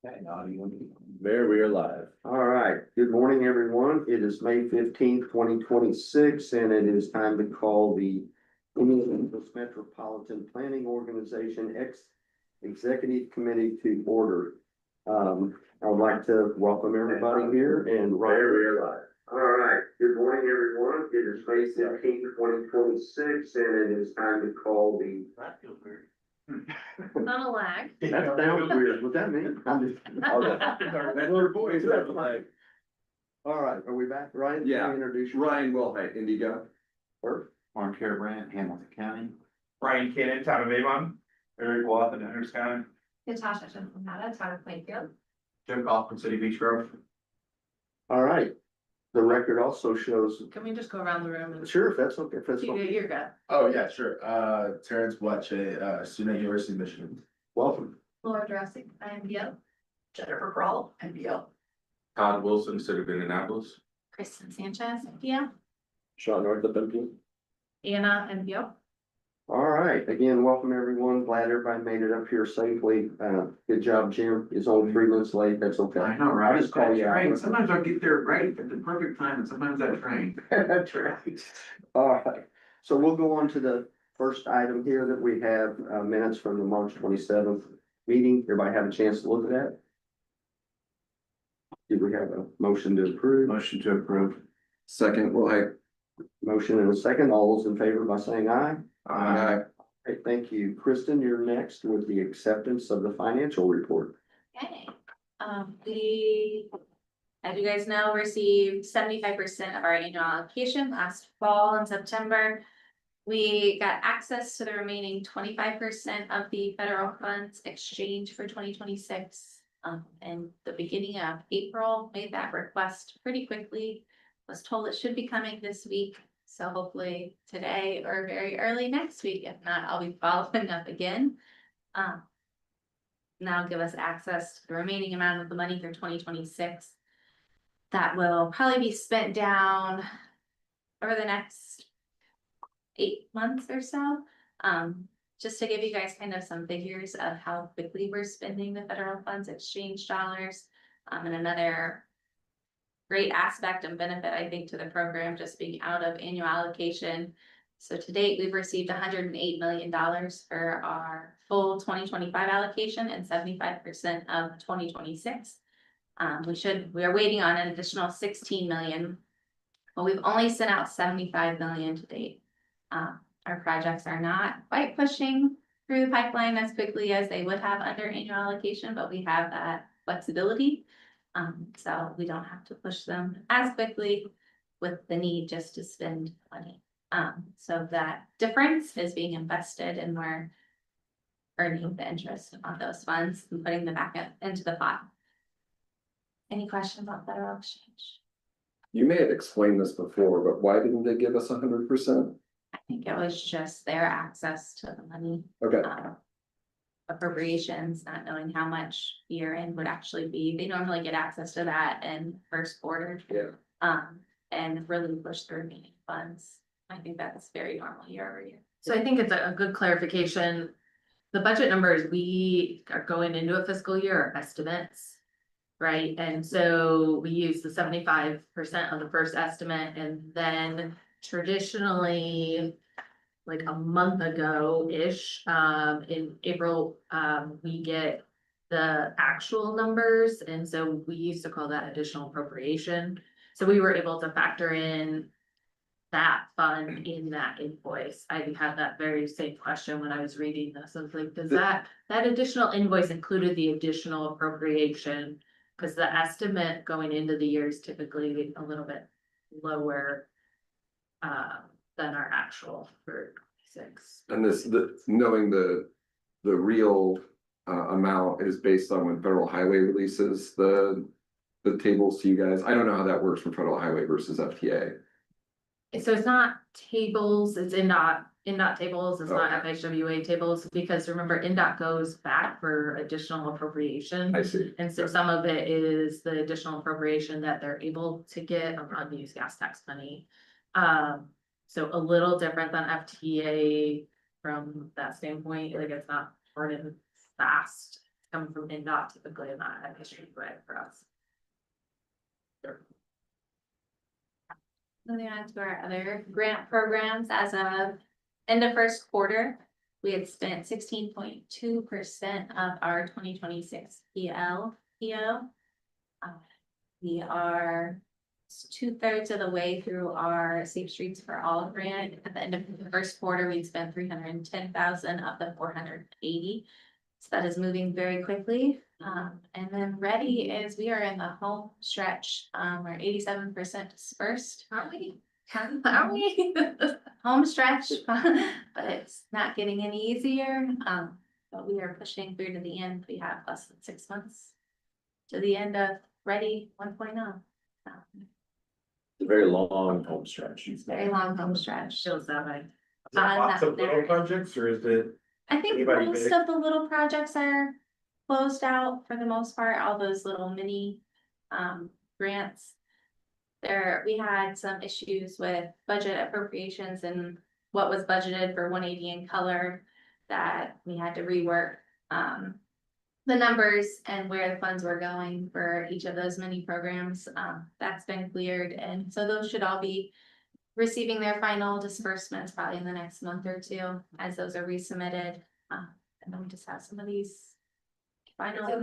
Okay, audio. There we are live. All right, good morning, everyone. It is May 15th, 2026, and it is time to call the Indianapolis Metropolitan Planning Organization Executive Committee to order. I would like to welcome everybody here and there we are live. All right, good morning, everyone. It is May 15th, 2026, and it is time to call the. That feels weird. Not a lag. That sounds weird. What that mean? I'm just. That little boy said like. All right, are we back, Ryan? Yeah. Can you introduce yourself? Ryan Wilhite, Indigo. First? Mark Harebrant, Hamilton County. Brian Cannon, Town of Avon. Eric Watson, Henderson County. Natasha Shinflamata, Town of Plainfield. Jim Kaufman, City Beach Grove. All right. The record also shows, Can we just go around the room and? sure, if that's okay, if that's You- okay. You're good. Oh, yeah, sure. Terrence Blatche, student at University of Michigan. Welcome. Laura Jurassic, IMPO. Jennifer Brawl, IMPO. Todd Wilson, City of Indianapolis. Kristen Sanchez, IMPO. Sean North of MP. Anna, IMPO. All right, again, welcome everyone. Glad everybody made it up here safely. Good job, Jim. He's only 3 minutes late. That's okay. I know, right? I just call you out. Sometimes I get there right at the perfect time and sometimes I train. That's right. All right, so we'll go on to the first item here that we have, minutes from the March 27th meeting. Everybody have a chance to look at that? Did we have a motion to approve? Motion to approve. Second, Wilhite. Motion and a second. All those in favor by saying aye. Aye. Okay, thank you. Kristen, you're next with the acceptance of the financial report. Okay, we, as you guys know, received 75% of our annual allocation last fall in September. We got access to the remaining 25% of the federal funds exchange for 2026. And the beginning of April, made that request pretty quickly. Was told it should be coming this week. So hopefully today or very early next week. If not, I'll be following up again. Now give us access to the remaining amount of the money for 2026. That will probably be spent down over the next 8 months or so. Just to give you guys kind of some figures of how quickly we're spending the federal funds exchange dollars. And another great aspect and benefit, I think, to the program just being out of annual allocation. So to date, we've received $108 million for our full 2025 allocation and 75% of 2026. We are waiting on an additional 16 million, but we've only sent out 75 million to date. Our projects are not quite pushing through the pipeline as quickly as they would have under annual allocation, but we have that flexibility. So we don't have to push them as quickly with the need just to spend money. So that difference is being invested and we're earning the interest on those funds and putting them back into the pot. Any questions on federal exchange? You may have explained this before, but why didn't they give us 100%? I think it was just their access to the money. Okay, Appropriations, not knowing how much year end would actually be. They normally get access to that in first quarter. yeah. And really push the remaining funds. I think that's very normal year over year. So I think it's a good clarification. The budget numbers we are going into a fiscal year are estimates. Right, and so we use the 75% of the first estimate and then traditionally. Like a month ago-ish, in April, we get the actual numbers, and so we used to call that additional appropriation. So we were able to factor in that fund in that invoice. I had that very same question when I was reading this. I was like, does that additional invoice included the additional appropriation? Because the estimate going into the year is typically a little bit lower than our actual for 26. And knowing the real amount is based on when Federal Highway releases the tables to you guys. I don't know how that works from Federal Highway versus FTA. So it's not tables, it's NDOT tables, it's not Okay. FHWA tables, because remember, NDOT goes back for additional appropriation. I see. And so some of it is the additional appropriation that they're able to get on unused gas tax money. So a little different than FTA from that standpoint, like it's not hard and fast come from NDOT typically, and not an issue for us. Moving on to our other grant programs, as of end of first quarter, we had spent 16.2% of our 2026 PO. We are 2/3 of the way through our Safe Streets for All grant. At the end of the first quarter, we spent 310,000 of the 480. So that is moving very quickly. And then ready is, we are in the home stretch. We're 87% dispersed. Aren't we? Are we? Home stretch, but it's not getting any easier. But we are pushing through to the end. We have less than 6 months to the end of Ready 1.0. It's a very long home stretch. It's a very long home stretch. Feels that way. Is it lots of little There. projects or is it? I think Anybody most big? of the little projects are closed out for the most part, all those little mini grants. We had some issues with budget appropriations and what was budgeted for 180 in color that we had to rework the numbers and where the funds were going for each of those mini programs. That's been cleared, and so those should all be receiving their final disbursements probably in the next month or two as those are resubmitted. And then we just have some of these final. Spend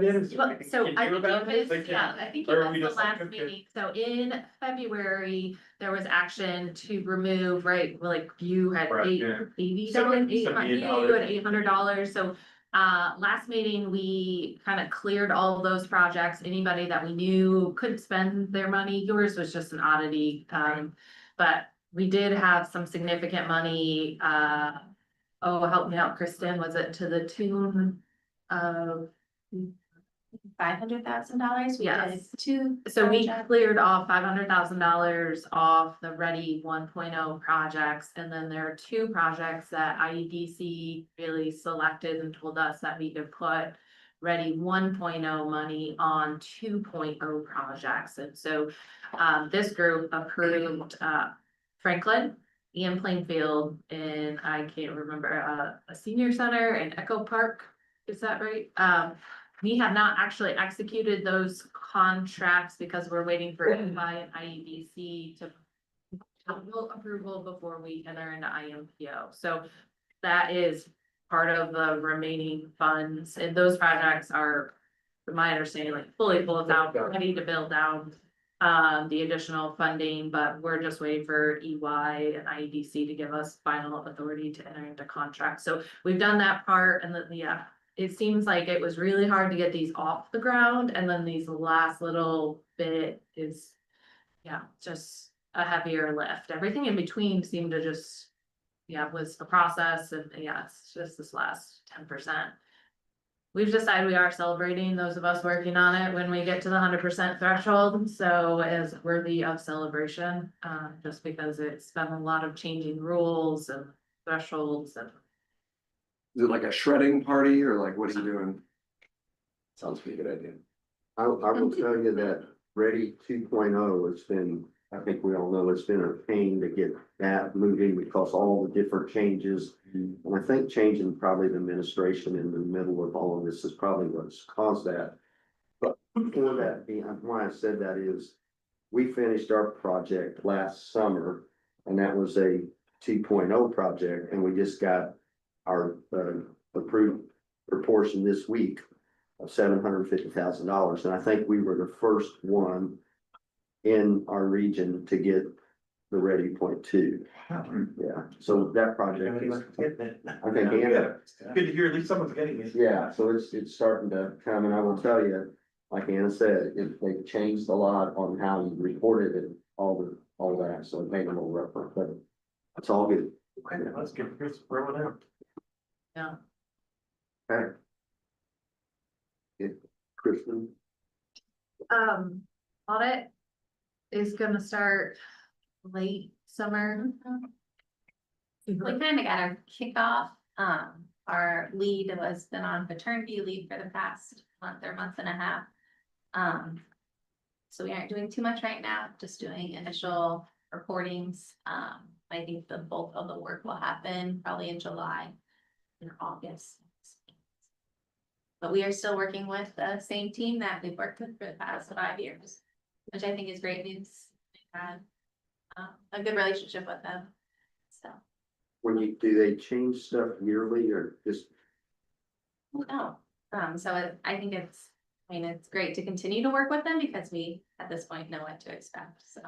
in, Well, so can I you think about it it? was, They can- yeah, I think it or was we the just last like, okay. meeting. So in February, there was action to remove, right, like you had Right, $80, yeah. $80, $78. you had $800. So last meeting, we kind of cleared all of those projects. Anybody that we knew could spend their money. Yours was just an oddity. But we did have some significant money. Oh, help me out, Kristen. Was it to the tune of? $500,000. We Yes. did two. So we projects. cleared off $500,000 off the Ready 1.0 projects, and then there are two projects that IEDC really selected and told us that we could put Ready 1.0 money on 2.0 projects. And so this group approved Franklin, Ian Plainfield, and I can't remember a senior center and Echo Park. Is that right? We have not actually executed those contracts because we're waiting for IMPO and IEDC to approval before we enter into IMPO. So that is part of the remaining funds, and those projects are, from my understanding, like fully built out, ready to build out the additional funding, but we're just waiting for EY and IEDC to give us final authority to enter into contracts. So we've done that part, and then, yeah. It seems like it was really hard to get these off the ground, and then these last little bit is, yeah, just a heavier lift. Everything in between seemed to just, yeah, was a process, and yeah, it's just this last 10%. We've decided we are celebrating, those of us working on it, when we get to the 100% threshold, so as worthy of celebration, just because it's been a lot of changing rules and thresholds and. Is it like a shredding party or like what are you doing? Sounds like a good idea. I will tell you that Ready 2.0 has been, I think we all know, it's been a pain to get that moving because all the different changes. And I think changing probably the administration in the middle of all of this is probably what's caused that. But for that being, why I said that is, we finished our project last summer, and that was a 2.0 project, and we just got our approved proportion this week of $750,000. And I think we were the first one in our region to get the Ready Point 2. Yeah, so that project is, I think, Anna, Good to hear at least someone's getting it. yeah, so it's starting to come, and I will tell you, like Anna said, they've changed a lot on how you report it and all that, so it made it a little rougher, but it's all good. Okay, let's get Chris rolling out. Yeah. Okay. Yeah, Kristen, Audit is gonna start late summer. We kind of got our kickoff. Our lead has been on paternity leave for the past month or month and a half. So we aren't doing too much right now, just doing initial reportings. I think the bulk of the work will happen probably in July or August. But we are still working with the same team that we've worked with for the past 5 years, which I think is great news. We've had a good relationship with them, so. Do they change stuff yearly or just? No, I think it's great to continue to work with them because we, at this point, know what to expect, so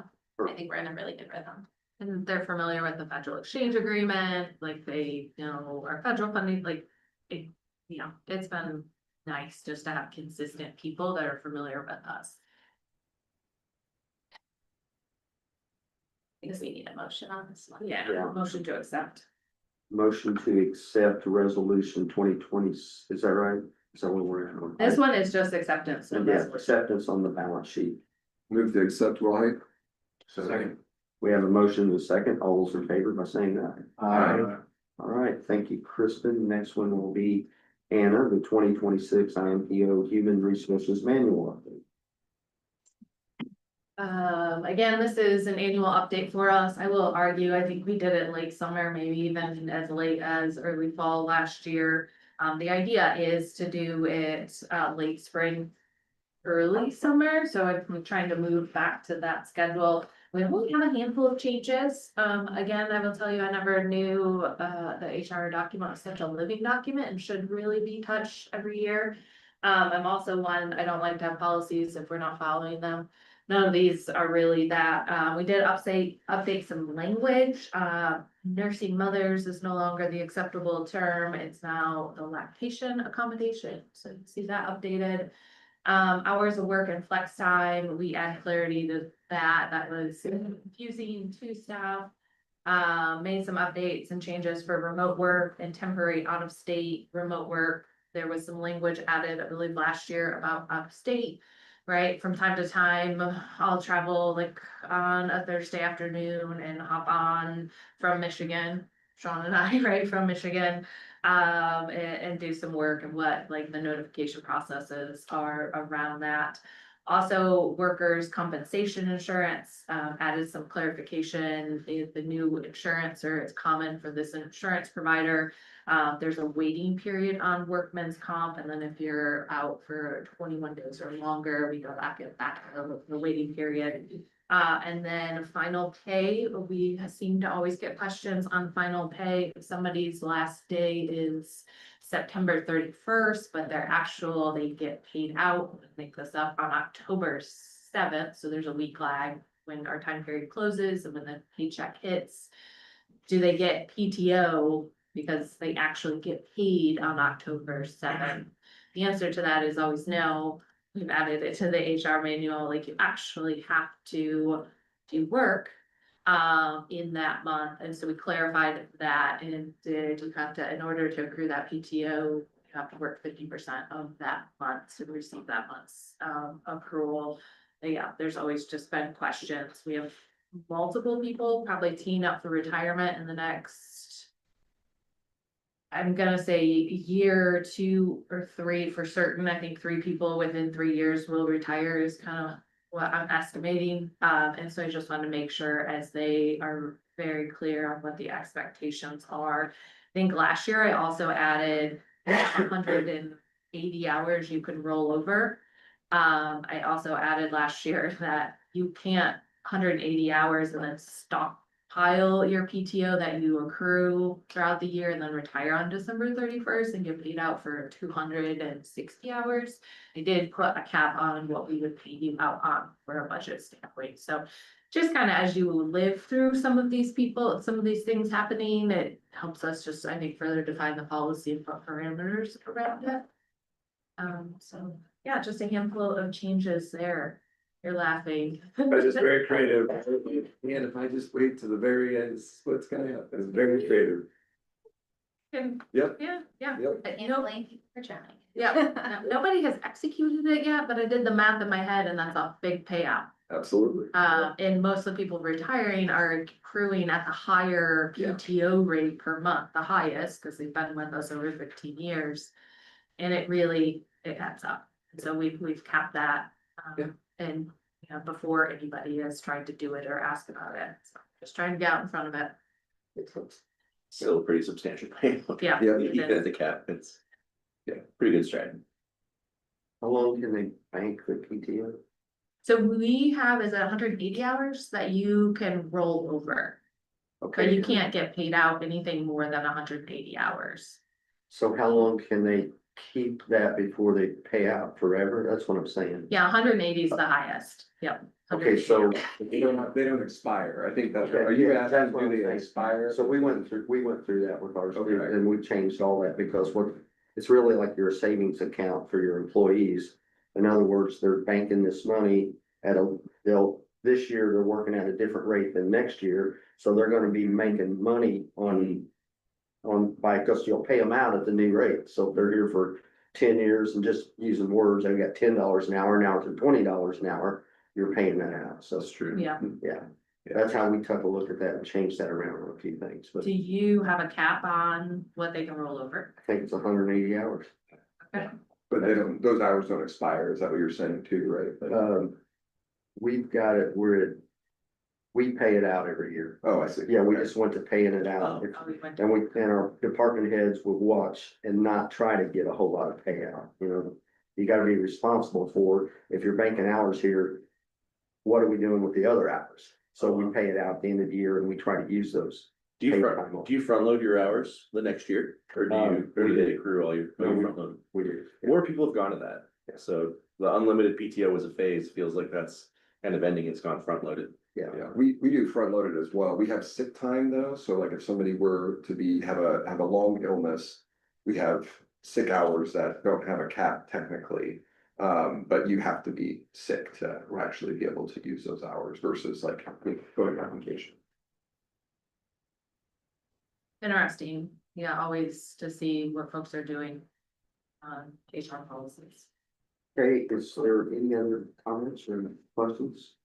I think we're in a really good rhythm. And they're familiar with the federal exchange agreement, like they know our federal funding, like it, it's been nice just to have consistent people that are familiar with us. I guess we need a motion on this one. Yeah, Yeah. motion to accept. Motion to accept resolution 2020, is that right? Is that what we're at? This one is just acceptance. So Yeah, that's what- acceptance on the balance sheet. Move to accept, Wright. Second. We have a motion and a second. All those in favor by saying aye. Aye. All right, thank you, Kristen. Next one will be Anna, the 2026 IMPO Human Resources Manual update. Again, this is an annual update for us. I will argue, I think we did it late summer, maybe even as late as early fall last year. The idea is to do it, late spring, early summer, so I'm trying to move back to that schedule. We only have a handful of changes. Again, I will tell you, I never knew, the HR document was such a living document and should really be touched every year. I'm also one, I don't like to have policies if we're not following them. None of these are really that. We did update some language. Nursing mothers is no longer the acceptable term. It's now the lactation accommodation. So you see that updated. Hours of work and flex time, we add clarity to that. That was confusing to staff. Made some updates and changes for remote work and temporary out of state remote work. There was some language added, I believe, last year about out of state. Right, from time to time, I'll travel like on a Thursday afternoon and hop on from Michigan, Sean and I, right, from Michigan. And do some work and what like the notification processes are around that. Also, workers' compensation insurance, added some clarification. The new insurance, or it's common for this insurance provider. There's a waiting period on workman's comp, and then if you're out for 21 days or longer, we go back to the waiting period. And then final pay, we seem to always get questions on final pay. Somebody's last day is September 31st, but they get paid out, make this up, on October 7th. So there's a week lag when our time period closes and when the paycheck hits. Do they get PTO because they actually get paid on October 7th? The answer to that is always no. We've added it to the HR manual, like you actually have to do work in that month. And so we clarified that, and you have to, in order to accrue that PTO, you have to work 50% of that month to receive that month's accrual. Yeah, there's always just been questions. We have multiple people probably teeing up for retirement in the next, I'm gonna say year, 2 or 3 for certain. I think 3 people within 3 years will retire is kind of what I'm estimating. And so I just want to make sure as they are very clear on what the expectations are. I think last year I also added 180 hours you can roll over. I also added last year that you can't 180 hours and then stockpile your PTO that you accrue throughout the year and then retire on December 31st and get paid out for 260 hours. I did put a cap on what we would pay you out on for a budget standpoint. So just kind of as you live through some of these things happening, it helps us just, I think, further define the policy and put parameters around it. So yeah, just a handful of changes there. You're laughing. That's just very creative. And if I just wait to the very end, it's what's gonna happen. It's very creative. Yep. Yeah, Yep. But you know, thank you for trying. yeah. Nobody has executed it yet, but I did the math in my head and that's a big payout. Absolutely. And most of the people retiring are accruing at the higher Yeah. PTO rate per month, the highest, because they've been with us over 15 years. And it adds up. So we've capped that. Yeah. And before anybody has tried to do it or ask about it. So just trying to get out in front of it. Still a pretty substantial pay. Yeah. Yeah. it Even is. at the cap, it's, yeah, pretty good strategy. How long can they bank the PTO? So we have, is it 180 hours that you can roll over? But Okay, you can't get paid out anything more than 180 hours. so how long can they keep that before they pay out forever? That's what I'm saying. Yeah, 180 is the highest, yep. Okay, so. They don't expire. I think that's, Okay, are you yeah, asking, that's what do I'm they saying. expire? So we went through that with ours, Okay. and we changed all that because it's really like your savings account for your employees. In other words, they're banking this money this year, they're working at a different rate than next year, so they're gonna be making money because you'll pay them out at the new rate. So if they're here for 10 years and just using words, they've got $10 an hour, now it's $20 an hour, you're paying that out, so. That's true. Yeah. Yeah, that's how we took a look at that and changed that around on a few things, but Do you have a cap on what they can roll over? I think it's 180 hours. But those hours don't expire. Is that what you're saying too, right? Like- We've got it where we pay it out every year. Oh, I see. Yeah, we Okay. just went to paying it out. Oh, we went- And our department heads would watch and not try to get a whole lot of payout, you know. You gotta be responsible for, if you're banking hours here, what are we doing with the other hours? So we pay it out at the end of the year and we try to use those. Do you Pay front, time off. do you front load your hours the next year, or do they accrue all your? No, we- front load? We do. More people have gone to that, Yeah. so the unlimited PTO was a phase, feels like that's kind of ending, it's gone front loaded. Yeah, Yeah, we do front loaded as well. We have sick time though, so like if somebody were to have a long illness, we have sick hours that don't have a cap technically. But you have to be sick to actually be able to use those hours versus like going on vacation. Interesting, yeah, always to see what folks are doing on HR policies. okay, is there any other comments or questions?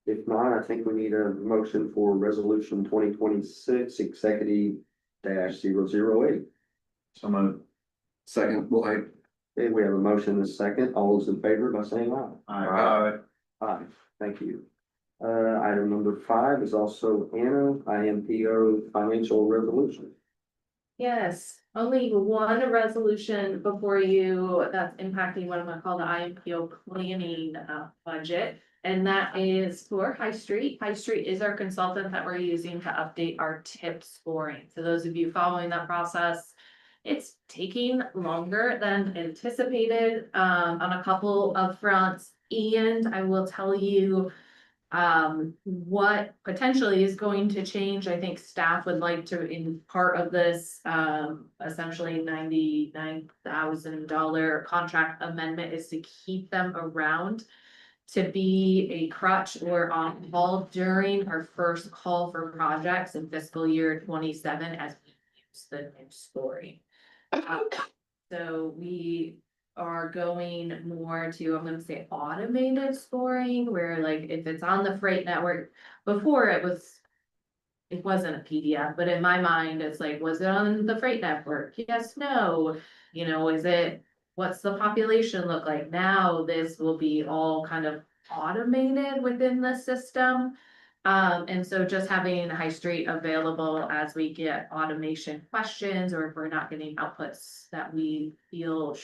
If not, I think we need a motion for resolution 2026 executive dash 008. Someone, Second, well, Okay, we have a motion and a second. All those in favor by saying aye. Aye, thank you. Item number 5 is also Anna, IMPO financial resolution. Yes, only one resolution before you that's impacting what I'm gonna call the IMPO planning budget. And that is for High Street. High Street is our consultant that we're using to update our tip scoring. So those of you following that process, it's taking longer than anticipated on a couple of fronts. And I will tell you what potentially is going to change. I think staff would like to, in part of this, essentially $99,000 contract amendment is to keep them around to be a crutch or on call during our first call for projects in fiscal year 27 as we use the new scoring. So we are going more to, I'm gonna say automated scoring, where like if it's on the freight network, before it wasn't a PDF, but in my mind, it's like, was it on the freight network? Yes, no, what's the population look like? Now this will be all kind of automated within the system. And so just having High Street available as we get automation questions, or if we're not getting outputs that we feel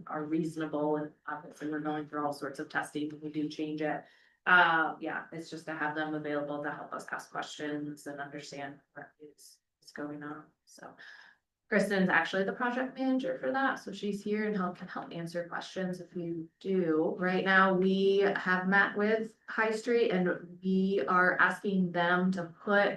are reasonable, and obviously we're going through all sorts of testing when we do change it. Yeah, it's just to have them available to help us ask questions and understand what is going on, so. Kristen's actually the project manager for that, so she's here and can help answer questions if you do. Right now, we have met with High Street and we are asking them to put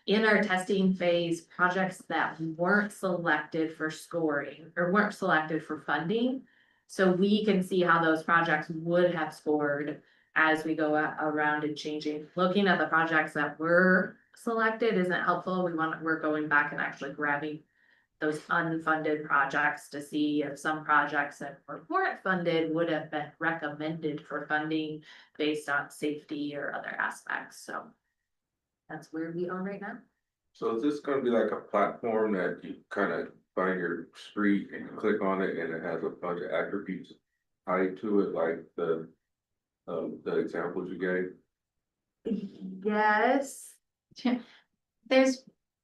in our testing phase projects that weren't selected for scoring or weren't selected for funding. So we can see how those projects would have scored as we go around and changing. Looking at the projects that were selected isn't helpful. We're going back and actually grabbing those unfunded projects to see if some projects that weren't funded would have been recommended for funding based on safety or other aspects, so. That's where we are right now. So is this gonna be like a platform that you kind of find your street and you click on it and it has a bunch of attributes tied to it, like the examples you gave? Yes.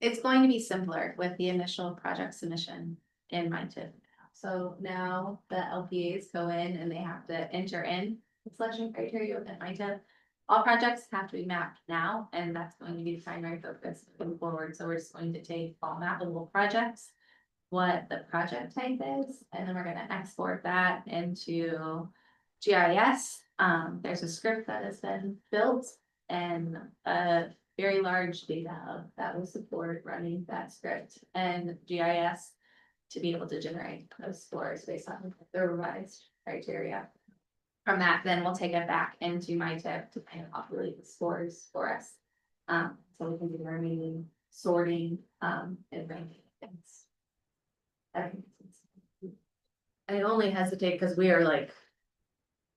It's going to be simpler with the initial project submission in my tip. So now the LPAs go in and they have to enter in the selection criteria within MITIP. All projects have to be mapped now, and that's going to be the primary focus moving forward. So we're just going to take all mappable projects, what the project type is, and then we're gonna export that into GIS. There's a script that has been built and a very large data hub that will support running that script and GIS to be able to generate those scores based on the revised criteria. From that, then we'll take it back into MITIP to kind of populate the scores for us. So we can do the remaining sorting, and ranking things. That makes sense. I only hesitate because we are like.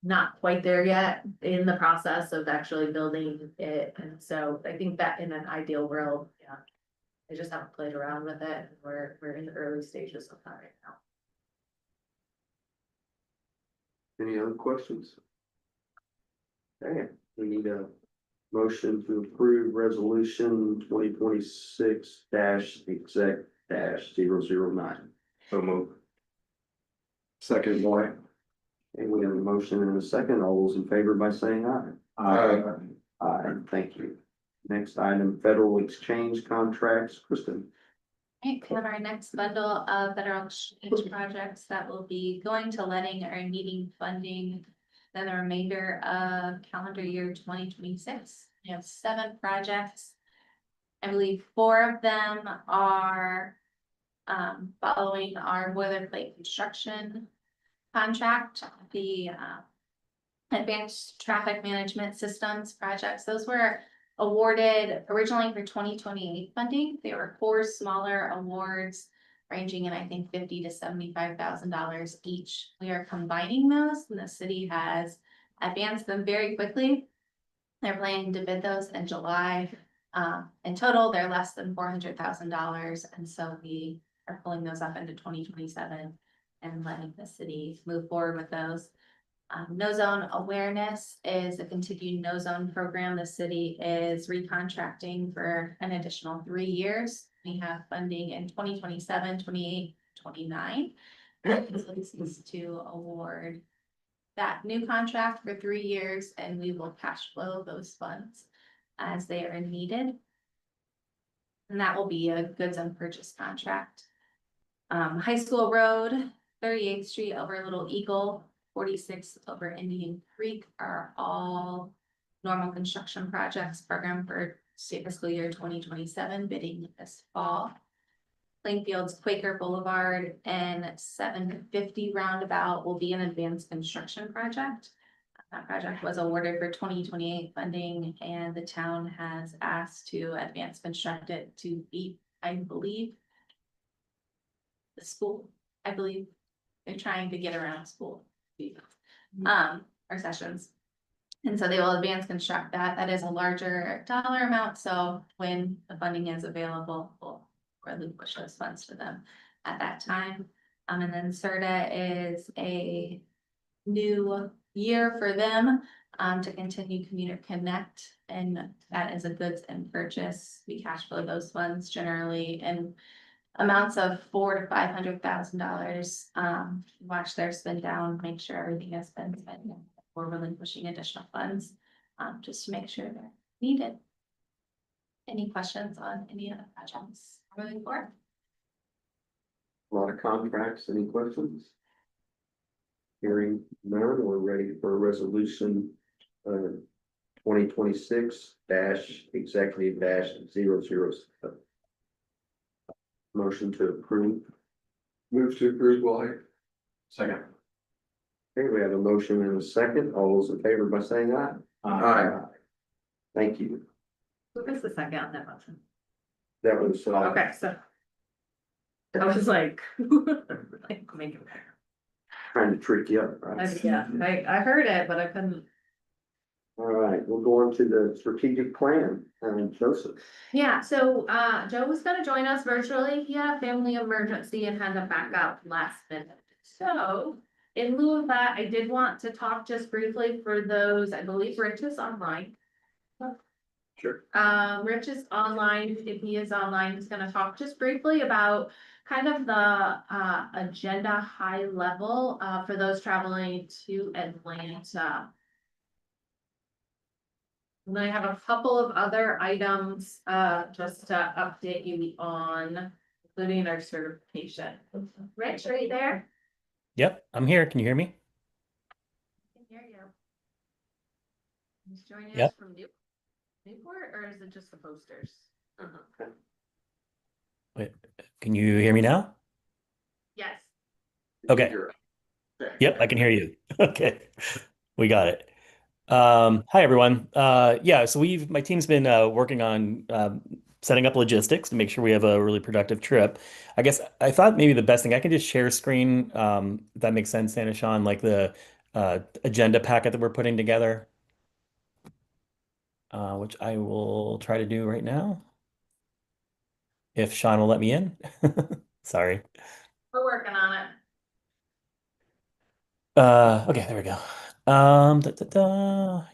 Not quite there yet in the process of actually building it, and so I think that in an ideal world, yeah. I just haven't played around with it, and we're in the early stages of that right now. Any other questions? Okay, we need a motion to approve resolution 2026 exec 009. So move. Second, boy. And we have a motion and a second. All those in favor by saying aye. Aye. Aye, thank you. Next item, federal exchange contracts. Kristen. Right, we have our next bundle of federal exchange projects that will be going to letting or needing funding. Then the remainder of calendar year 2026. We have 7 projects. I believe 4 of them are following our boilerplate construction contract, the advanced traffic management systems projects. Those were awarded originally for 2028 funding. They were 4 smaller awards ranging in, I think, $50,000 to $75,000 each. We are combining those, and the city has advanced them very quickly. They're planning to bid those in July. In total, they're less than $400,000, and so we are pulling those up into 2027 and letting the city move forward with those. No zone awareness is a continued no zone program. The city is recontracting for an additional 3 years. We have funding in 2027, 28, 29. So this is to award that new contract for 3 years, and we will cash flow those funds as they are needed. And that will be a goods and purchase contract. High School Road, 38th Street over Little Eagle, 46 over Indian Creek are all normal construction projects programmed for state fiscal year 2027, bidding this fall. Plainfield's Quaker Boulevard and 750 Roundabout will be an advanced construction project. That project was awarded for 2028 funding, and the town has asked to advance construct it to beat, I believe, the school. I believe they're trying to get around school, or sessions. And so they will advance construct that. That is a larger dollar amount, so when the funding is available, we'll relinquish those funds to them at that time. And then CERTA is a new year for them to continue Community Connect, and that is a goods and purchase. We cash flow those funds generally in amounts of $400,000 to $500,000. Watch their spend down, make sure everything has been spent before relinquishing additional funds, just to make sure they're needed. Any questions on any of the projects moving forward? A lot of contracts. Any questions? Hearing none, we're ready for resolution 2026 executive 007. Motion to approve. Move to approve, Wally. Second. Okay, we have a motion and a second. All those in favor by saying aye. Aye. Thank you. Who was the second on that motion? That was, Okay, so. I was like. Make it better. trying to trick you up, right? Yeah, I heard it, but I couldn't. All right, we'll go on to the strategic plan, Joseph. Yeah, so Joe was gonna join us virtually. He had a family emergency and had to back out last minute. So in lieu of that, I did want to talk just briefly for those, I believe Rich is online. Sure. Rich is online. If he is online, he's gonna talk just briefly about kind of the agenda high level for those traveling to Atlanta. And then I have a couple of other items just to update you on, including our certification. Rich, right there? Yep, I'm here. Can you hear me? I can hear you. He's joining us Yep. from Newport, or is it just the posters? Wait, can you hear me now? Yes. Okay. Yep, I can hear you. Okay, we got it. Hi everyone. Yeah, so my team's been working on setting up logistics to make sure we have a really productive trip. I guess I thought maybe the best thing I can just share screen, if that makes sense, Santa Sean, like the agenda packet that we're putting together, which I will try to do right now, if Sean will let me in. Sorry. We're working on it. Okay, there we go.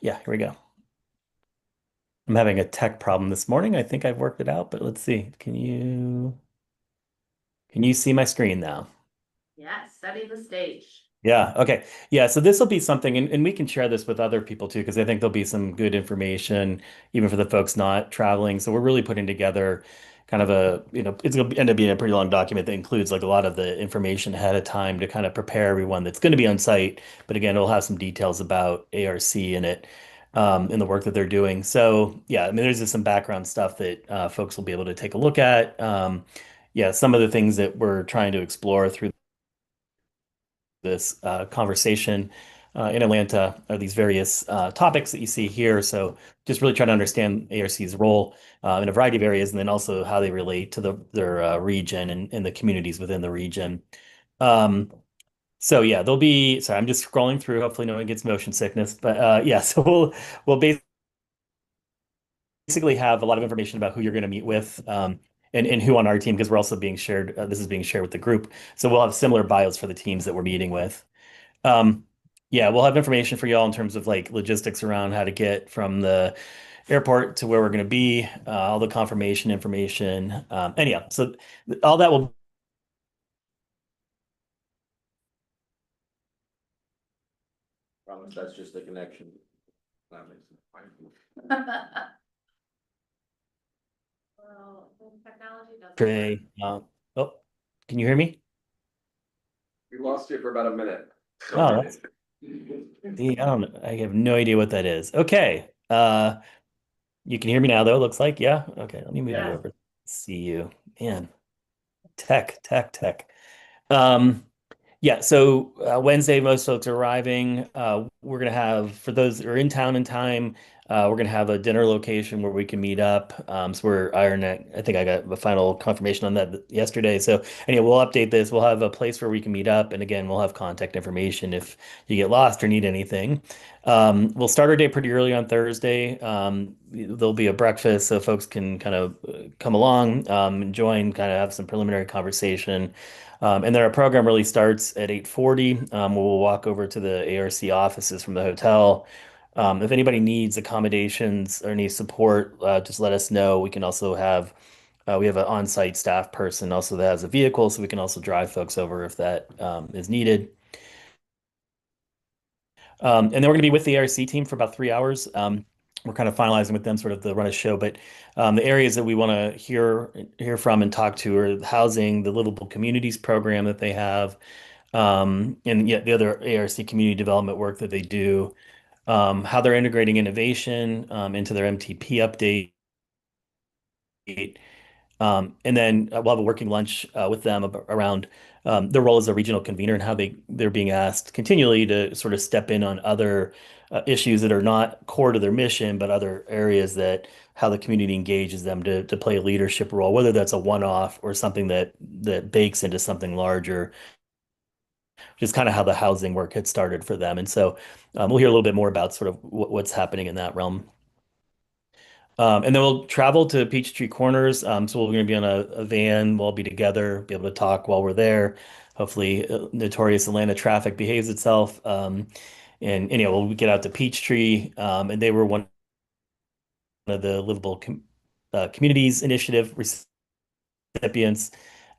Yeah, here we go. I'm having a tech problem this morning. I think I've worked it out, but let's see. Can you see my screen now? Yes, study the stage. Yeah, okay. Yeah, so this will be something, and we can share this with other people too, because I think there'll be some good information, even for the folks not traveling. So we're really putting together kind of it's going to end up being a pretty long document that includes like a lot of the information ahead of time to kind of prepare everyone that's going to be on site. But again, it'll have some details about ARC in it, in the work that they're doing. So yeah, I mean, there's just some background stuff that folks will be able to take a look at. Yeah, some of the things that we're trying to explore through this conversation in Atlanta are these various topics that you see here. So just really trying to understand ARC's role in a variety of areas, and then also how they relate to their region and the communities within the region. Um, so yeah, sorry, I'm just scrolling through. Hopefully no one gets motion sickness, but yeah, so we'll basically have a lot of information about who you're going to meet with. And who on our team, because we're also being shared, this is being shared with the group. So we'll have similar bios for the teams that we're meeting with. Um, yeah, we'll have information for y'all in terms of like logistics around how to get from the airport to where we're going to be, all the confirmation information. Anyhow, so all that will. Promise that's just a connection. That makes sense. Well, technology doesn't. Trey, oh, can you hear me? We lost you for about a minute. Oh, see, I have no idea what that is. Okay. You can hear me now though, it looks like. Yeah. Okay, let me move you Yeah. over. See you. Man, tech. Um, Yeah, so Wednesday, most folks are arriving. We're gonna have, for those that are in town in time, we're gonna have a dinner location where we can meet up. So we're ironing. I think I got the final confirmation on that yesterday. So anyway, we'll update this. We'll have a place where we can meet up, and again, we'll have contact information if you get lost or need anything. We'll start our day pretty early on Thursday. There'll be a breakfast so folks can kind of come along, and join, kind of have some preliminary conversation. And then our program really starts at 8:40. We'll walk over to the ARC offices from the hotel. If anybody needs accommodations or needs support, just let us know. We have an on-site staff person also that has a vehicle, so we can also drive folks over if that is needed. And then we're going to be with the ARC team for about 3 hours. We're kind of finalizing with them sort of the run of show, but the areas that we want to hear from and talk to are the housing, the livable communities program that they have, and yet the other ARC community development work that they do, how they're integrating innovation into their MTP update. And then we'll have a working lunch with them around their role as a regional convener and how they're being asked continually to sort of step in on other issues that are not core to their mission, but other areas that how the community engages them to play a leadership role, whether that's a one-off or something that bakes into something larger, which is kind of how the housing work had started for them. And so we'll hear a little bit more about sort of what's happening in that realm. And then we'll travel to Peachtree Corners. So we're going to be on a van. We'll all be together, be able to talk while we're there. Hopefully, notorious Atlanta traffic behaves itself. And anyway, we'll get out to Peachtree. And they were one of the Livable Communities Initiative recipients.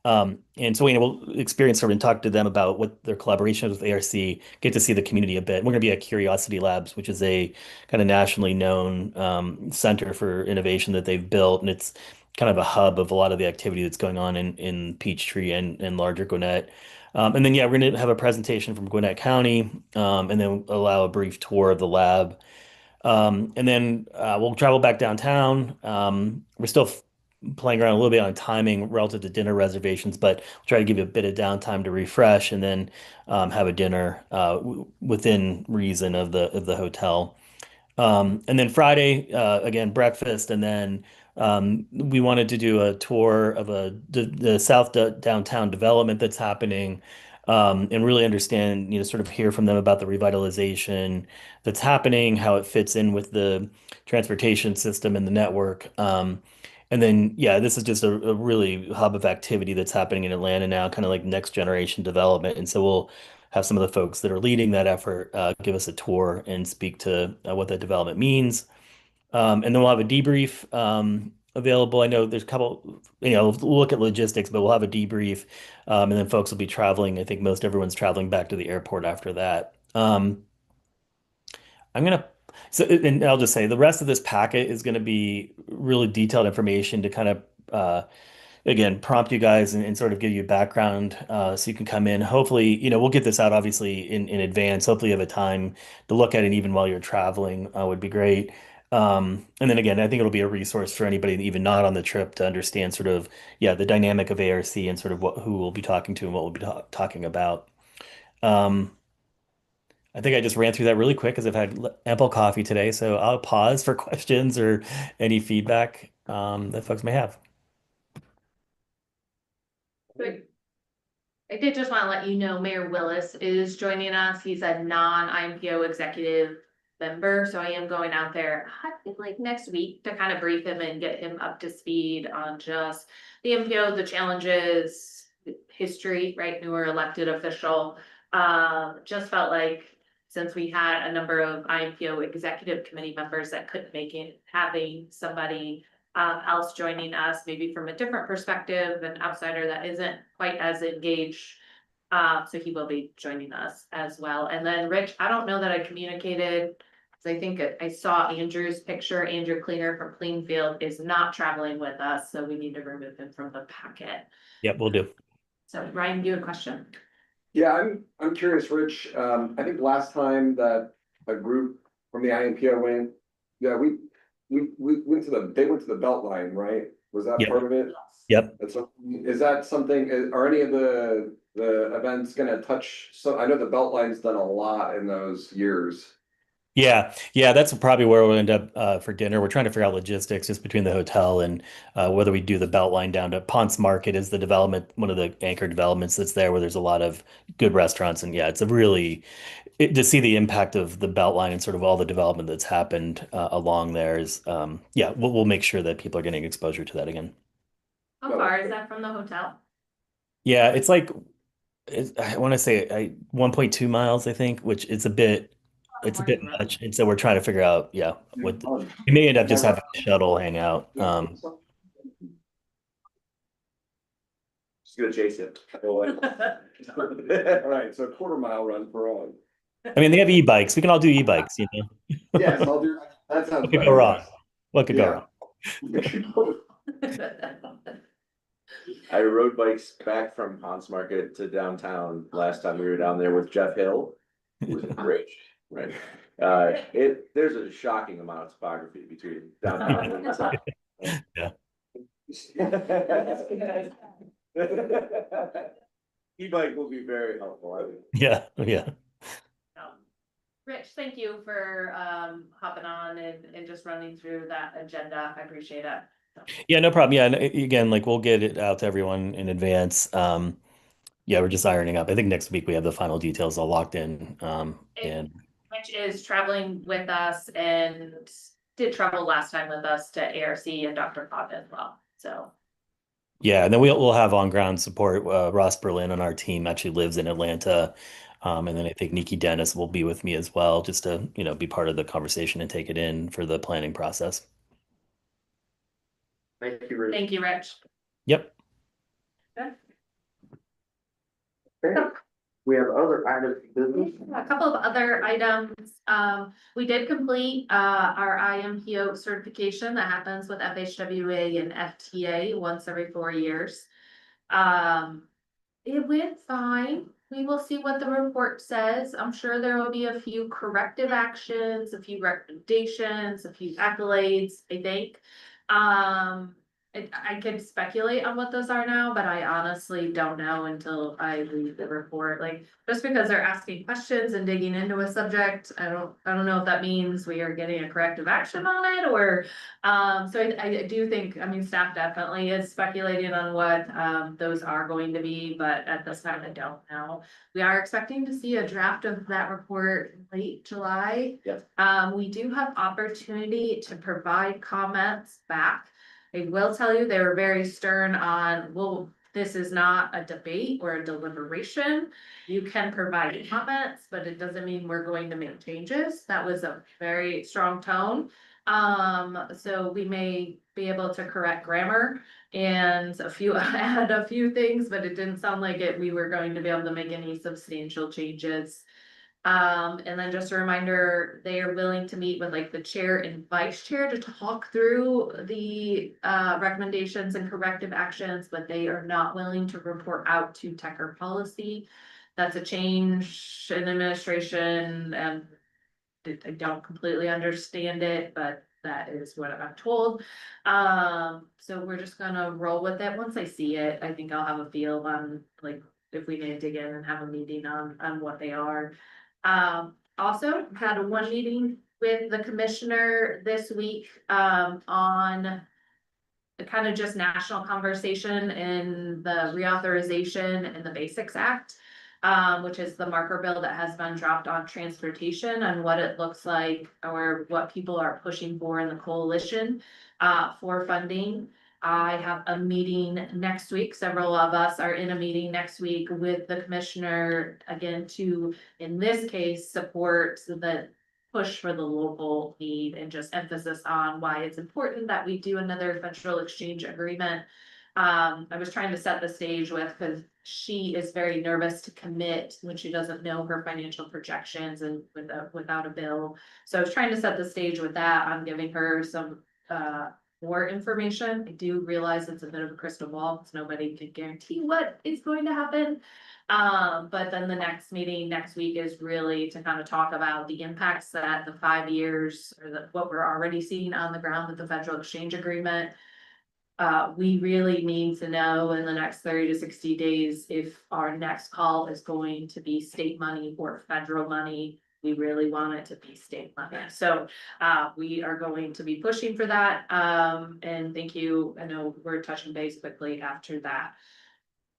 And so, we'll experience sort of and talk to them about what their collaboration with ARC, get to see the community a bit. We're going to be at Curiosity Labs, which is a kind of nationally known center for innovation that they've built. And it's kind of a hub of a lot of the activity that's going on in Peachtree and larger Gwinnett. And then, yeah, we're going to have a presentation from Gwinnett County, and then allow a brief tour of the lab. And then we'll travel back downtown. We're still playing around a little bit on timing relative to dinner reservations, but we'll try to give you a bit of downtime to refresh and then have a dinner within reason of the hotel. And then Friday, again, breakfast, and then we wanted to do a tour of the South downtown development that's happening, and really understand, sort of hear from them about the revitalization that's happening, how it fits in with the transportation system and the network. And then, yeah, this is just a really hub of activity that's happening in Atlanta now, kind of like next generation development. And so we'll have some of the folks that are leading that effort give us a tour and speak to what that development means. And then we'll have a debrief available. I know there's a couple, we'll look at logistics, but we'll have a debrief. And then folks will be traveling. I think most everyone's traveling back to the airport after that. I'm gonna and I'll just say the rest of this packet is going to be really detailed information to kind of again prompt you guys and sort of give you background so you can come in. Hopefully, we'll get this out obviously in advance. Hopefully you have a time to look at it even while you're traveling would be great. And then again, I think it'll be a resource for anybody even not on the trip to understand sort of, yeah, the dynamic of ARC and sort of who we'll be talking to and what we'll be talking about. Um, I think I just ran through that really quick because I've had ample coffee today. So I'll pause for questions or any feedback that folks may have. But I did just want to let you know Mayor Willis is joining us. He's a non-IMPO executive member, so I am going out there, I think like next week to kind of brief him and get him up to speed on just the IMPO, the challenges, history, right? Newer elected official. Just felt like since we had a number of IMPO executive committee members that couldn't make it, having somebody else joining us, maybe from a different perspective, an outsider that isn't quite as engaged. So he will be joining us as well. And then Rich, I don't know that I communicated, because I think I saw Andrew's picture. Andrew Cleaner from Cleanfield is not traveling with us, so we need to remove him from the packet. Yep, we'll do. So Ryan, you have a question? Yeah, I'm curious, Rich. I think last time that a group from the IMPO went, yeah, we went to they went to the Beltline, right? Was that Yep. part of it? Yep. And so is that something, are any of the events gonna touch, so I know the Beltline's done a lot in those years. Yeah, that's probably where we'll end up for dinner. We're trying to figure out logistics just between the hotel and whether we do the Beltline down to Ponce Market is the development, one of the anchor developments that's there where there's a lot of good restaurants. And yeah, it's a really to see the impact of the Beltline and sort of all the development that's happened along there is yeah, we'll make sure that people are getting exposure to that again. How far is that from the hotel? Yeah, it's like I want to say 1.2 miles, I think, which it's a bit much. And so we're trying to figure out, yeah, what we may end up just having a shuttle hang out. Just gonna chase it. All right, so a quarter-mile run for all. I mean, they have e-bikes. We can all do e-bikes, Yes, I'll do, that sounds What could go better. wrong? What could go Yeah. wrong? I rode bikes back from Ponce Market to downtown last time we were down there with Jeff Hill. It was great, right? There's a shocking amount of topography between downtown and inside. Yeah. E-bike will be very helpful, I think. Yeah. Rich, thank you for hopping on and just running through that agenda. I appreciate it. Yeah, no problem. Yeah, and again, like we'll get it out to everyone in advance. Yeah, we're just ironing up. I think next week we have the final details all locked in. And Rich is traveling with us and did travel last time with us to ARC and Dr. Cobb as well. So yeah, and then we'll have on ground support. Ross Berlin on our team actually lives in Atlanta. And then I think Nikki Dennis will be with me as well, just to, be part of the conversation and take it in for the planning process. Thank you, Rich. thank you, Rich. Yep. Good. Okay, we have other items of business. A couple of other items, we did complete, our IMPO certification that happens with FHWA and FTA once every 4 years. It went fine. We will see what the report says. I'm sure there will be a few corrective actions, a few recommendations, a few accolades, I think. I could speculate on what those are now, but I honestly don't know until I read the report. Like, just because they're asking questions and digging into a subject, I don't know if that means we are getting a corrective action on it or, so I do think, I mean, staff definitely is speculating on what, those are going to be, but at this time, I don't know. We are expecting to see a draft of that report late July. Yes. We do have opportunity to provide comments back. I will tell you, they were very stern on, well, this is not a debate or a deliberation. You can provide comments, but it doesn't mean we're going to make changes. That was a very strong tone. So we may be able to correct grammar and add a few things, but it didn't sound like we were going to be able to make any substantial changes. And then just a reminder, they are willing to meet with like the chair and vice chair to talk through the recommendations and corrective actions, but they are not willing to report out to tech or policy. That's a change in administration, and I don't completely understand it, but that is what I'm told. So we're just gonna roll with it. Once I see it, I think I'll have a feel on like if we need to dig in and have a meeting on what they are. Also had one meeting with the commissioner this week, on the kind of just national conversation in the reauthorization and the Basics Act, which is the marker bill that has been dropped on transportation and what it looks like or what people are pushing for in the coalition, for funding. I have a meeting next week. Several of us are in a meeting next week with the commissioner, again, to, in this case, support the push for the local need and just emphasis on why it's important that we do another federal exchange agreement. I was trying to set the stage with, because she is very nervous to commit when she doesn't know her financial projections and without a bill. So I was trying to set the stage with that. I'm giving her some, more information. I do realize it's a bit of a crystal ball because nobody can guarantee what is going to happen. But then the next meeting next week is really to kind of talk about the impacts that the 5 years or what we're already seeing on the ground with the federal exchange agreement. We really need to know in the next 30 to 60 days if our next call is going to be state money or federal money. We really want it to be state money. So we are going to be pushing for that. And thank you. I know we're touching base quickly after that.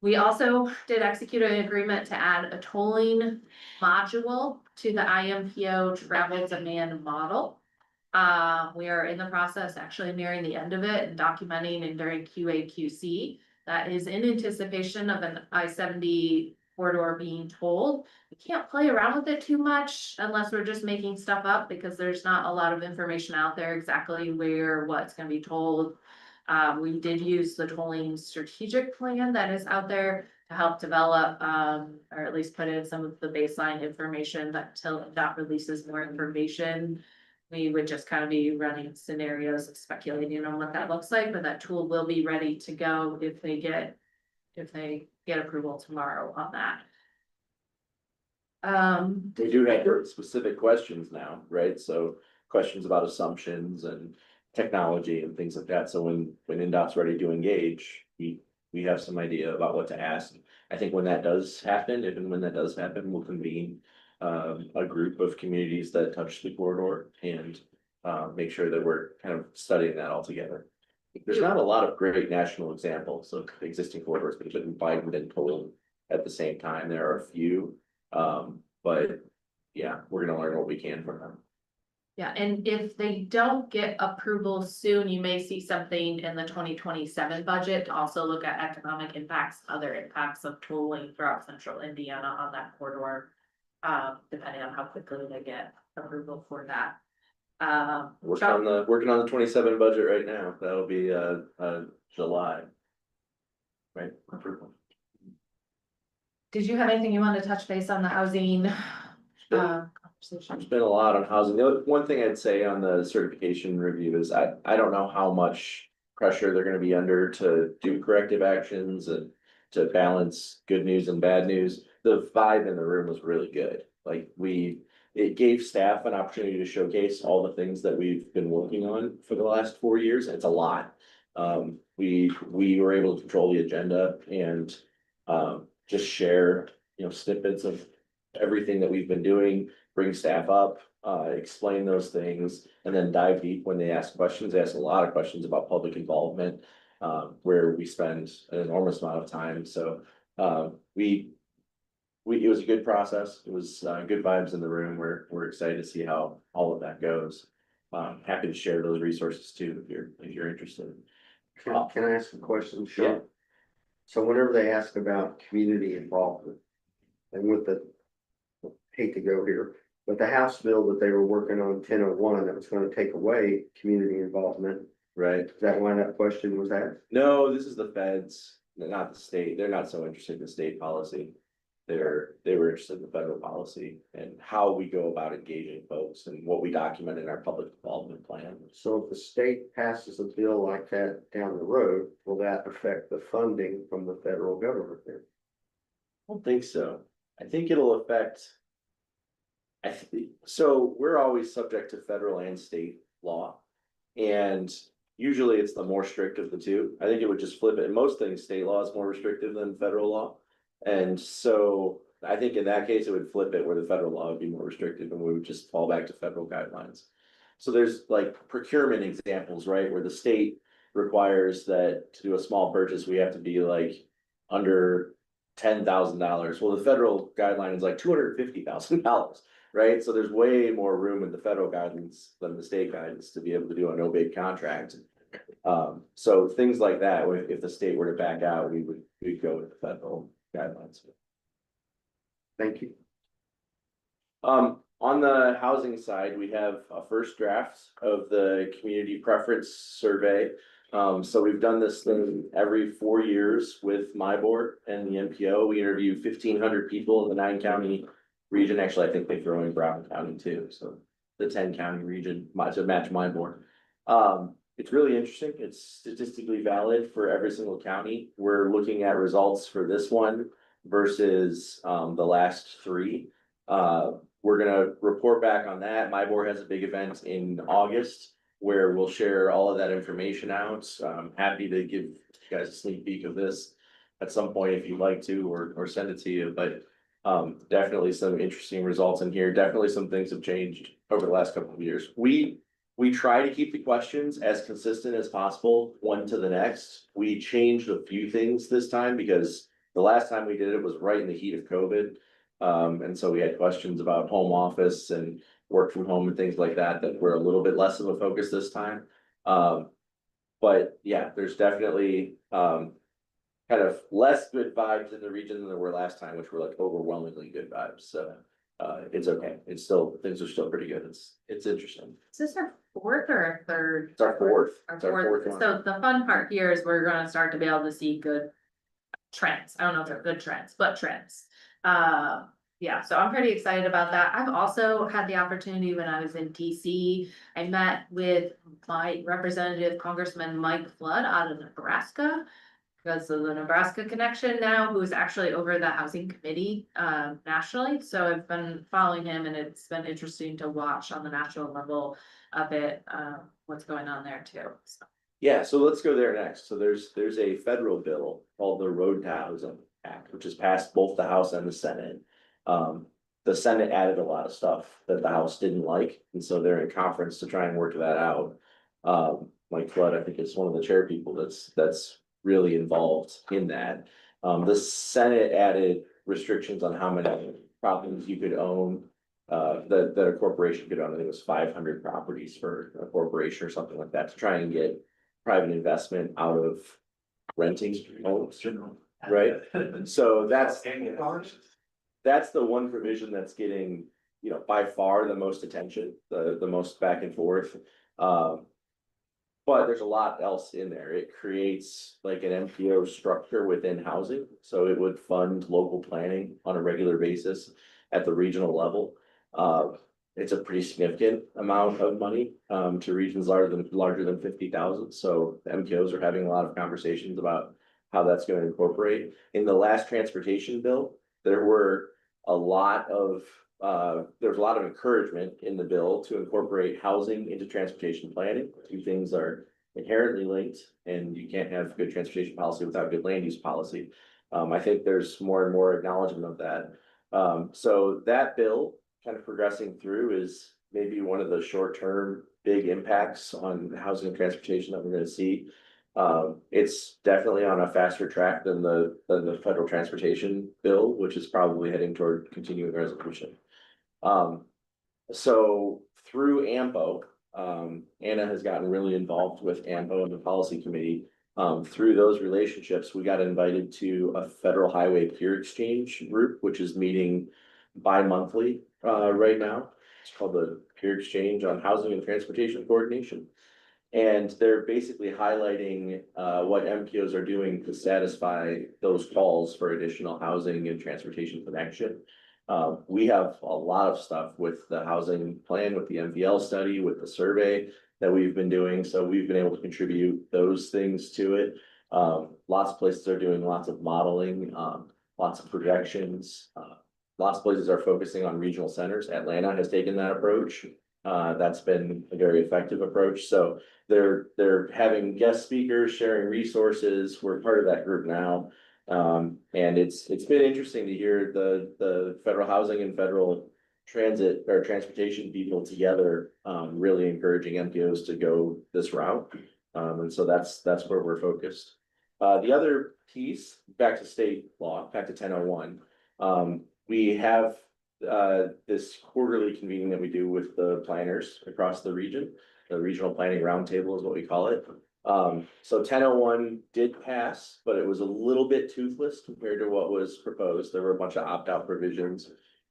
We also did execute an agreement to add a tolling module to the IMPO travel demand model. We are in the process, actually nearing the end of it and documenting and during QA/QC. That is in anticipation of an I-70 corridor being tolled. We can't play around with it too much unless we're just making stuff up because there's not a lot of information out there exactly where what's going to be tolled. We did use the tolling strategic plan that is out there to help develop, or at least put in some of the baseline information that till that releases more information. We would just kind of be running scenarios and speculating on what that looks like, but that tool will be ready to go if they get approval tomorrow on that. We do have very specific questions now, right? So questions about assumptions and technology and things like that. So when NDOT's ready to engage, we have some idea about what to ask. I think when that does happen, if and when that does happen, we'll convene a group of communities that touch the corridor and make sure that we're kind of studying that all together. There's not a lot of great national examples of existing corridors that have been widened and tolled at the same time. There are a few, but yeah, we're gonna learn what we can from them. Yeah, and if they don't get approval soon, you may see something in the 2027 budget to also look at economic impacts, other impacts of tolling throughout central Indiana on that corridor. Depending on how quickly they get approval for that. Working on the 27 budget right now. That'll be July. Right, approval. did you have anything you wanted to touch base on the housing? Conversation? There's been a lot on housing. The one thing I'd say on the certification review is I don't know how much pressure they're gonna be under to do corrective actions and to balance good news and bad news. The vibe in the room was really good. Like it gave staff an opportunity to showcase all the things that we've been working on for the last 4 years. It's a lot. We were able to control the agenda and just share, snippets of everything that we've been doing, bring staff up, explain those things, and then dive deep when they ask questions. They ask a lot of questions about public involvement, where we spend an enormous amount of time. So it was a good process. It was good vibes in the room. We're excited to see how all of that goes. Happy to share those resources too, if you're interested. Can I ask a question, Sean? Yeah. So whenever they ask about community involvement, and with hate to go here, but the House bill that they were working on 1001, that was gonna take away community involvement, Right. is that why that question was asked? No, this is the feds, not the state. They're not so interested in the state policy. They were interested in the federal policy and how we go about engaging folks and what we document in our public involvement plan. So if the state passes a bill like that down the road, will that affect the funding from the federal government then? I don't think so. I think it'll affect. So we're always subject to federal and state law. And usually it's the more strict of the two. I think it would just flip it. In most things, state law is more restrictive than federal law. And so I think in that case, it would flip it where the federal law would be more restrictive and we would just fall back to federal guidelines. So there's like procurement examples, right? Where the state requires that to do a small purchase, we have to be like under $10,000. Well, the federal guideline is like $250,000, right? So there's way more room in the federal guidance than the state guidance to be able to do a no bid contract. So things like that, if the state were to back out, we'd go with the federal guidelines. Thank you. On the housing side, we have a first draft of the community preference survey. So we've done this thing every 4 years with my board and the IMPO. We interview 1,500 people in the 9-county region. Actually, I think they throw in Brown County too. So the 10-county region to match my board. It's really interesting. It's statistically valid for every single county. We're looking at results for this one versus the last 3. We're gonna report back on that. My board has a big event in August where we'll share all of that information out. I'm happy to give you guys a sneak peek of this at some point if you'd like to, or send it to you. But definitely some interesting results in here. Definitely some things have changed over the last couple of years. We try to keep the questions as consistent as possible, one to the next. We changed a few things this time because the last time we did it was right in the heat of COVID. And so we had questions about home office and work from home and things like that were a little bit less of a focus this time. But yeah, there's definitely kind of less good vibes in the region than there were last time, which were like overwhelmingly good vibes. So it's okay. It's still, things are still pretty good. It's interesting. Is this our 4th or a 3rd? It's our 4th. Our It's our 4th. 4th one. So the fun part here is we're gonna start to be able to see good trends. I don't know if they're good trends, but trends. Yeah, so I'm pretty excited about that. I've also had the opportunity when I was in DC, I met with my representative Congressman Mike Flood out of Nebraska. Because of the Nebraska connection now, who's actually over the housing committee nationally. So I've been following him and it's been interesting to watch on the national level a bit what's going on there too. So. Yeah, so let's go there next. So there's a federal bill called the Road to Housing Act, which has passed both the House and the Senate. The Senate added a lot of stuff that the House didn't like, and so they're in conference to try and work that out. Mike Flood, I think, is one of the chair people that's really involved in that. The Senate added restrictions on how many properties you could own, that a corporation could own. I think it was 500 properties for a corporation or something like that to try and get private investment out of renting homes, right? So that's the one provision that's getting, by far the most attention, the most back and forth. But But there's a lot else in there. It creates like an MPO structure within housing, so it would fund local planning on a regular basis at the regional level. It's a pretty significant amount of money to regions larger than 50,000. So the MPOs are having a lot of conversations about how that's going to incorporate. In the last transportation bill, there were a lot of there's a lot of encouragement in the bill to incorporate housing into transportation planning. Two things are inherently linked, and you can't have good transportation policy without good land use policy. I think there's more and more acknowledgement of that. So that bill kind of progressing through is maybe one of the short-term big impacts on housing and transportation that we're going to see. It's definitely on a faster track than the federal transportation bill, which is probably heading toward continuing resolution. So through IMPO, Anna has gotten really involved with IMPO and the policy committee. Through those relationships, we got invited to a federal highway peer exchange group, which is meeting bi-monthly right now. It's called the Peer Exchange on Housing and Transportation Coordination. And they're basically highlighting what MPOs are doing to satisfy those calls for additional housing and transportation connection. We have a lot of stuff with the housing plan, with the MVL study, with the survey that we've been doing. So we've been able to contribute those things to it. Lots of places are doing lots of modeling, lots of projections. Lots of places are focusing on regional centers. Atlanta has taken that approach. That's been a very effective approach. So they're having guest speakers, sharing resources. We're part of that group now. And it's been interesting to hear the federal housing and federal transit or transportation people together, really encouraging MPOs to go this route. And so that's where we're focused. The other piece, back to state law, back to 1001, we have this quarterly convening that we do with the planners across the region. The regional planning roundtable is what we call it. So 1001 did pass, but it was a little bit toothless compared to what was proposed. There were a bunch of opt-out provisions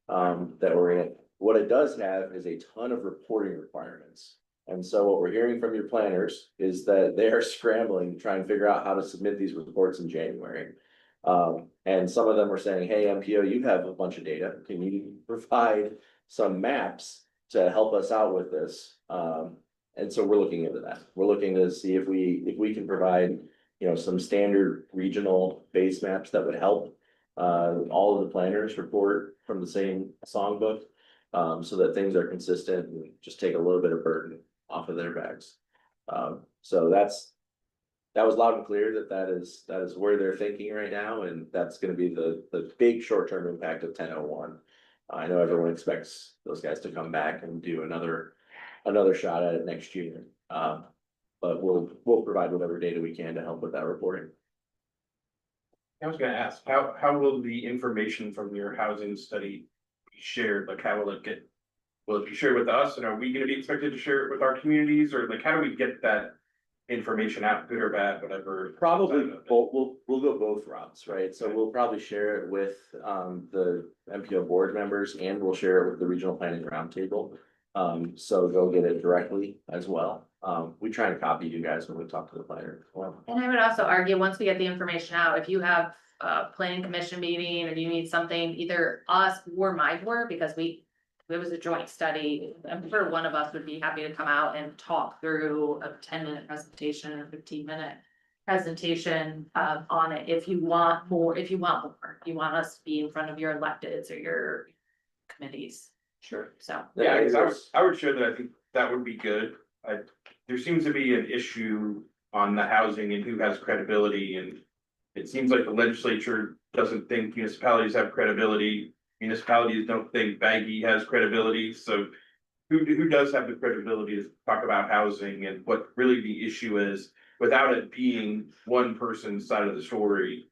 that were in it. What it does have is a ton of reporting requirements. And so what we're hearing from your planners is that they are scrambling to try and figure out how to submit these reports in January. And some of them are saying, hey, MPO, you have a bunch of data. Can you provide some maps to help us out with this? And so we're looking into that. We're looking to see if we can provide, some standard regional base maps that would help all of the planners report from the same songbook, so that things are consistent and just take a little bit of burden off of their backs. So that was loud and clear that is where they're thinking right now, and that's going to be the big short-term impact of 1001. I know everyone expects those guys to come back and do another shot at it next year. But we'll provide whatever data we can to help with that reporting. I was gonna ask, how will the information from your housing study be shared? Like, how will it be shared with us? And are we gonna be expected to share it with our communities, or like, how do we get that information out, good or bad, whatever? Probably both. We'll go both routes, right? So we'll probably share it with the MPO board members, and we'll share it with the regional planning roundtable. So they'll get it directly as well. We try and copy you guys when we talk to the planner. And I would also argue, once we get the information out, if you have a planning commission meeting or you need something, either us or my board, because it was a joint study, I'm sure one of us would be happy to come out and talk through a 10-minute presentation or 15-minute presentation on it. If you want more, you want us to be in front of your electeds or your committees. Sure. So. Yeah, I would share that. I think that would be good. There seems to be an issue on the housing and who has credibility, and it seems like the legislature doesn't think municipalities have credibility. Municipalities don't think Baggy has credibility. So who does have the credibility to talk about housing and what really the issue is without it being one person's side of the story?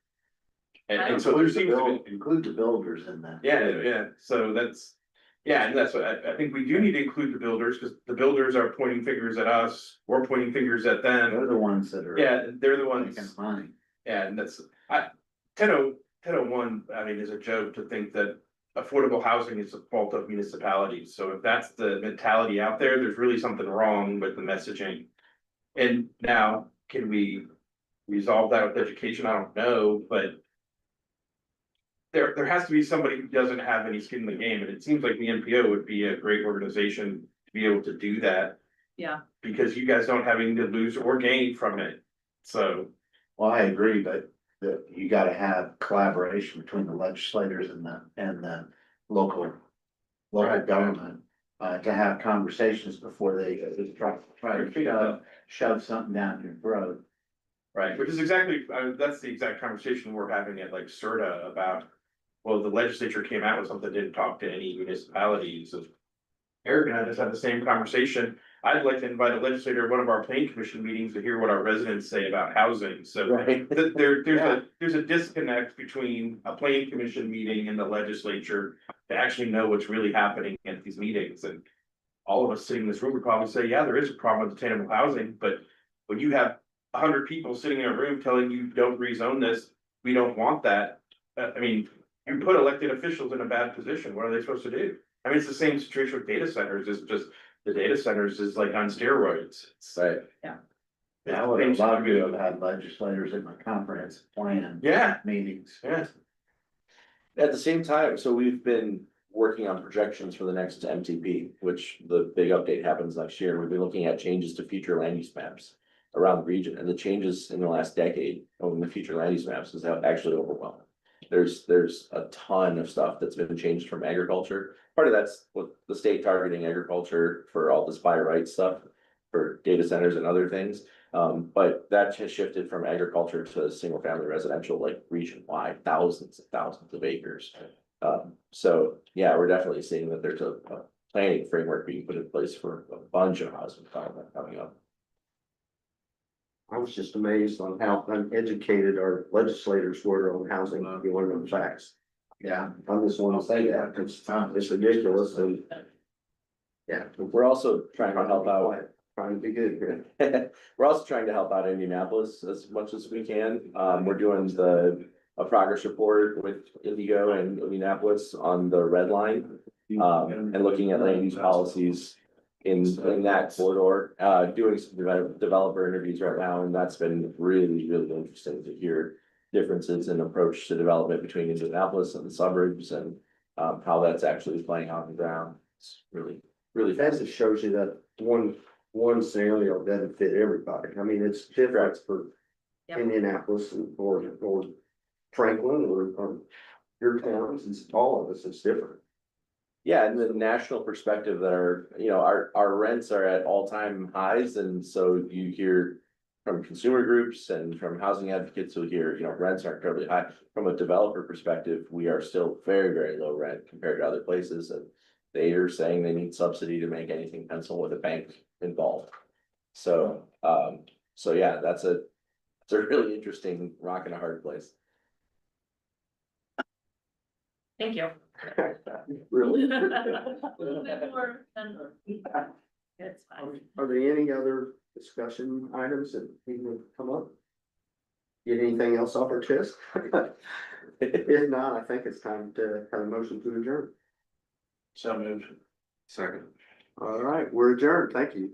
And so there seems to be, include the builders in that. yeah. So that's what I think we do need to include the builders, because the builders are pointing fingers at us, we're pointing fingers at them. They're the ones that are. Yeah, they're the ones. Making money. Yeah, and that's 1001, I mean, is a joke to think that affordable housing is the fault of municipalities. So if that's the mentality out there, there's really something wrong with the messaging. And now, can we resolve that with education? I don't know, but. There has to be somebody who doesn't have any skin in the game, and it seems like the NPO would be a great organization to be able to do that. Yeah. Because you guys don't have anything to lose or gain from it, so. Well, I agree, but you gotta have collaboration between the legislators and the local Right. government. To have conversations before they just try to shove something down your throat. Right, which is exactly, that's the exact conversation we're having at like CERTA about, well, the legislature came out with something, didn't talk to any municipalities. And Eric and I just had the same conversation. I'd like to invite a legislator at one of our planning commission meetings to hear what our residents say about housing, so. Right. There's a disconnect between a planning commission meeting and the legislature to actually know what's really happening at these meetings, and. All of us sitting in this room would probably say, yeah, there is a problem with attainable housing, but when you have 100 people sitting in a room telling you don't rezone this, we don't want that. I mean, you put elected officials in a bad position, what are they supposed to do? I mean, it's the same situation with data centers, it's just the data centers is like on steroids. It's- Right. I would have loved to have had legislators in my comprehensive plan Yeah, meetings. yeah, At the same time, so we've been working on projections for the next MTP, which the big update happens next year. We've been looking at changes to future land use maps around the region, and the changes in the last decade on the future land use maps is actually overwhelming. There's a ton of stuff that's been changed from agriculture. Part of that's with the state targeting agriculture for all this by right stuff for data centers and other things. But that has shifted from agriculture to single family residential, like region wide, thousands of acres. So yeah, we're definitely seeing that there's a planning framework being put in place for a bunch of housing development coming up. I was just amazed on how uneducated our legislators were on housing. You want to know facts? Yeah. I'm just want to say that it's ridiculous and. Yeah, We're also trying to help out. Trying to be good here. We're also trying to help out Indianapolis as much as we can. We're doing a progress report with Indigo and Indianapolis on the red line. And looking at land use policies in that corridor, doing some developer interviews right now, and that's been really interesting to hear differences in approach to development between Indianapolis and the suburbs and how that's actually playing out on the ground. It's really That fast. just shows you that one scenario doesn't fit everybody. I mean, it's different for Yep. Indianapolis or Franklin or your towns, it's all of us, it's different. Yeah, and the national perspective that our rents are at all-time highs, and so you hear from consumer groups and from housing advocates who hear, rents aren't terribly high. From a developer perspective, we are still very low rent compared to other places, and they are saying they need subsidy to make anything pencil with a bank involved. So, yeah, it's a really interesting rock and a hard place. Thank you. Really? A little bit more than- It's fine. Are there any other discussion items that need to come up? Get anything else off our chest? If not, I think it's time to have a motion to adjourn. So moved. Second. All right, we're adjourned. Thank you.